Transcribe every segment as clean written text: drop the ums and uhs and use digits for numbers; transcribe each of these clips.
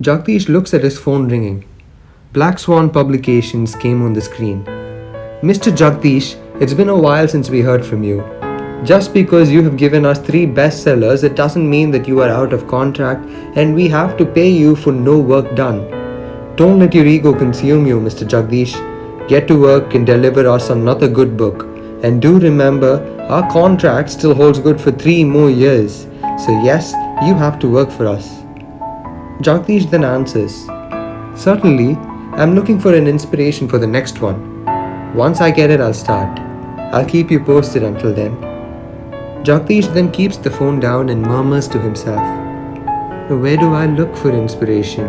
Jagdish looks at his phone ringing. Black Swan Publications came on the screen. Mr. Jagdish, it's been a while since we heard from you. Just because you have given us 3 bestsellers, it doesn't mean that you are out of contract and we have to pay you for no work done. Don't let your ego consume you, Mr. Jagdish. Get to work and deliver us another good book. And do remember, our contract still holds good for 3 more years. So yes, you have to work for us. Jagdish then answers, Certainly, I'm looking for an inspiration for the next one. Once I get it, I'll start. I'll keep you posted until then. Jagdish then keeps the phone down and murmurs to himself, Where do I look for inspiration?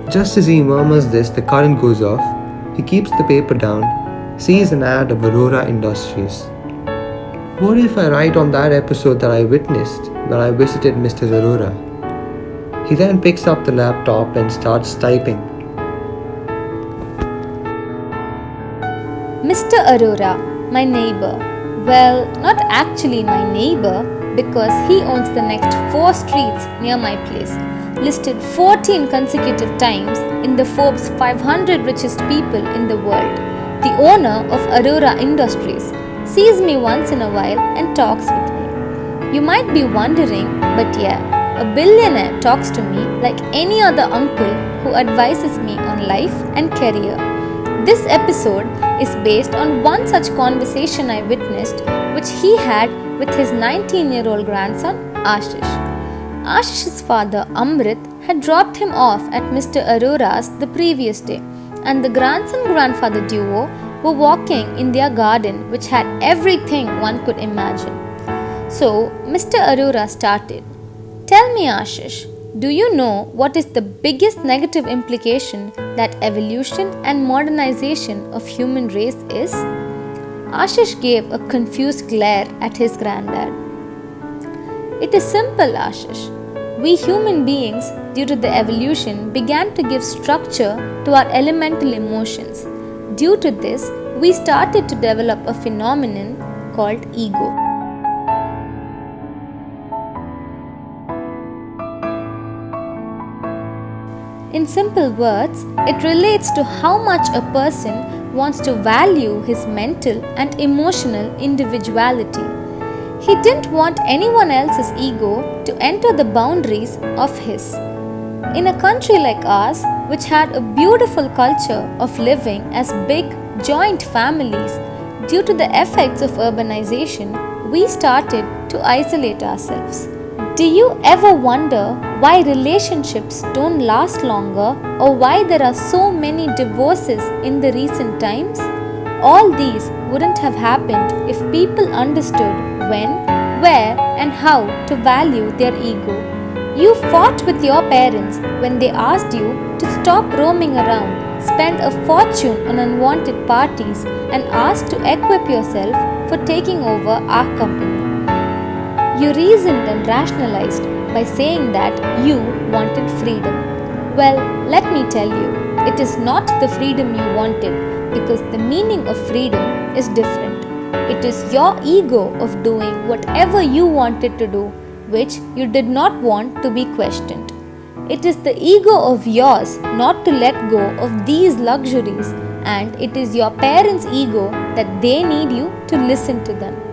Just as he murmurs this, the current goes off. He keeps the paper down, sees an ad of Aurora Industries. What if I write on that episode that I witnessed when I visited Mr. Aurora? He then picks up the laptop and starts typing. Mr. Aurora, my neighbor. Well, not actually my neighbor because he owns the next 4 streets near my place, listed 14 consecutive times in the Forbes 500 richest people in the world. The owner of Aurora Industries sees me once in a while and talks with me. You might be wondering, but yeah, a billionaire talks to me like any other uncle who advises me on life and career. This episode is based on one such conversation I witnessed, which he had with his 19-year-old grandson Ashish. Ashish's father Amrit had dropped him off at Mr. Arora's the previous day, and the grandson-grandfather duo were walking in their garden, which had everything one could imagine. So Mr. Arora started. Tell me, Ashish, do you know what is the biggest negative implication that evolution and modernization of human race is? Ashish gave a confused glare at his granddad. It is simple, Ashish. We human beings, due to the evolution, began to give structure to our elemental emotions. Due to this, we started to develop a phenomenon called ego. In simple words, it relates to how much a person wants to value his mental and emotional individuality. He didn't want anyone else's ego to enter the boundaries of his. In a country like ours, which had a beautiful culture of living as big, joint families, due to the effects of urbanization, we started to isolate ourselves. Do you ever wonder why relationships don't last longer or why there are so many divorces in the recent times? All these wouldn't have happened if people understood when, where, and how to value their ego. You fought with your parents when they asked you to stop roaming around, spend a fortune on unwanted parties, and asked to equip yourself for taking over our company. You reasoned and rationalized by saying that you wanted freedom. Well, let me tell you, it is not the freedom you wanted because the meaning of freedom is different. It is your ego of doing whatever you wanted to do, which you did not want to be questioned. It is the ego of yours not to let go of these luxuries, and it is your parents' ego that they need you to listen to them.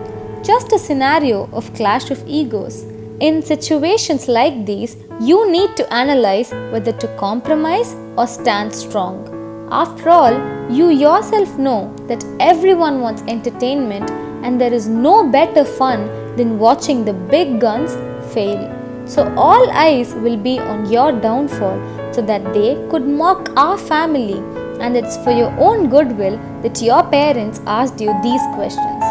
Just a scenario of clash of egos. In situations like these, you need to analyze whether to compromise or stand strong. After all, you yourself know that everyone wants entertainment and there is no better fun than watching the big guns fail. So all eyes will be on your downfall so that they could mock our family, and it's for your own goodwill that your parents asked you these questions.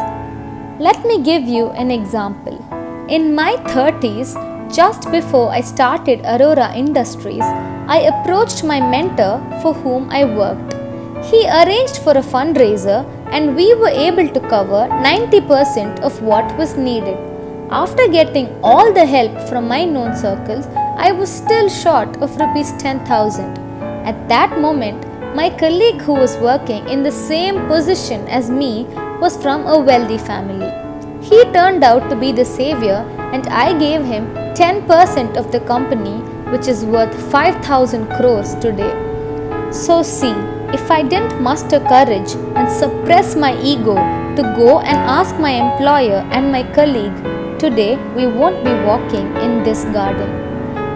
Let me give you an example. In my 30s, just before I started Aurora Industries, I approached my mentor for whom I worked. He arranged for a fundraiser and we were able to cover 90% of what was needed. After getting all the help from my known circles, I was still short of Rs 10,000. At that moment, my colleague who was working in the same position as me was from a wealthy family. He turned out to be the savior and I gave him 10% of the company which is worth 5,000 crores today. So see, if I didn't muster courage and suppress my ego to go and ask my employer and my colleague, today we won't be walking in this garden.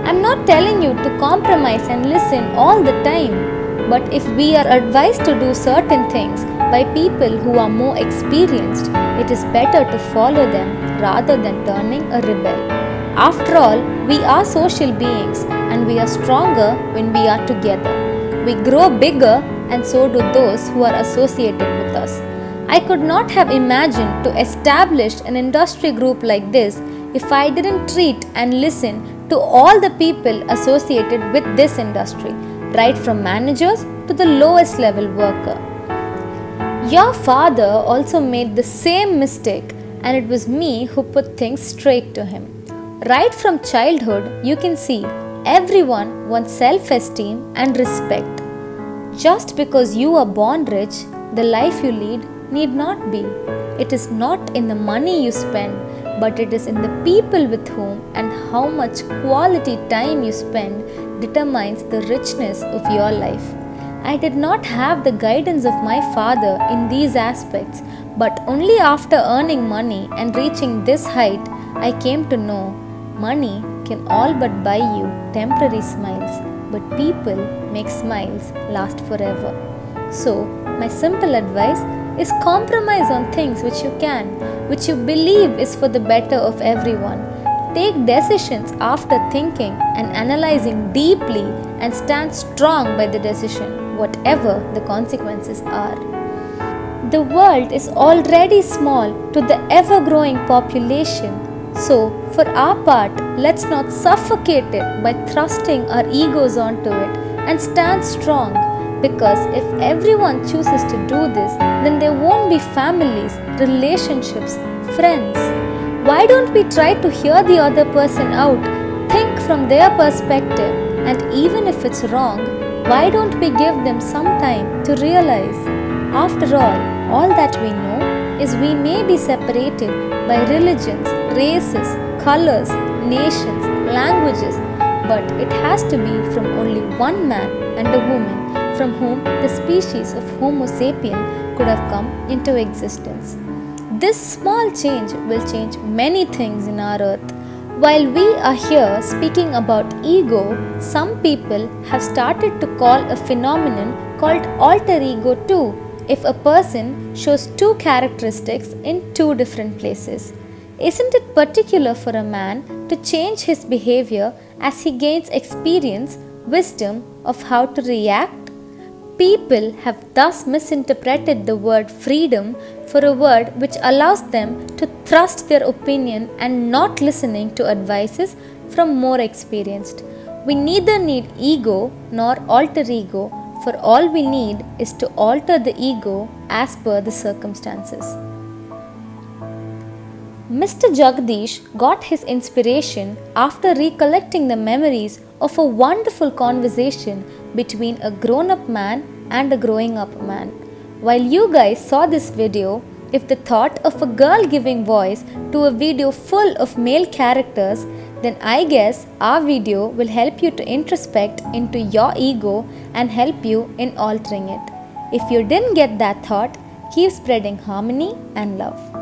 I'm not telling you to compromise and listen all the time, but if we are advised to do certain things by people who are more experienced, it is better to follow them rather than turning a rebel. After all, we are social beings and we are stronger when we are together. We grow bigger and so do those who are associated with us. I could not have imagined to establish an industry group like this if I didn't treat and listen to all the people associated with this industry, right from managers to the lowest level worker. Your father also made the same mistake, and it was me who put things straight to him. Right from childhood, you can see everyone wants self-esteem and respect. Just because you are born rich, the life you lead need not be. It is not in the money you spend, but it is in the people with whom and how much quality time you spend determines the richness of your life. I did not have the guidance of my father in these aspects, but only after earning money and reaching this height, I came to know money can all but buy you temporary smiles, but people make smiles last forever. So, my simple advice is compromise on things which you can, which you believe is for the better of everyone. Take decisions after thinking and analyzing deeply and stand strong by the decision, whatever the consequences are. The world is already small to the ever-growing population. So, for our part, let's not suffocate it by thrusting our egos onto it and stand strong. Because if everyone chooses to do this, then there won't be families, relationships, friends. Why don't we try to hear the other person out, think from their perspective, and even if it's wrong, why don't we give them some time to realize? After all that we know is we may be separated by religions, races, colors, nations, languages, but it has to be from only one man and a woman from whom the species of Homo sapien could have come into existence. This small change will change many things in our earth. While we are here speaking about ego, some people have started to call a phenomenon called alter ego too, if a person shows two characteristics in two different places. Isn't it particular for a man to change his behavior as he gains experience, wisdom of how to react? People have thus misinterpreted the word freedom for a word which allows them to thrust their opinion and not listening to advices from more experienced. We neither need ego nor alter ego, for all we need is to alter the ego as per the circumstances. Mr. Jagdish got his inspiration after recollecting the memories of a wonderful conversation between a grown-up man and a growing-up man. While you guys saw this video, if the thought of a girl giving voice to a video full of male characters, then I guess our video will help you to introspect into your ego and help you in altering it. If you didn't get that thought, keep spreading harmony and love.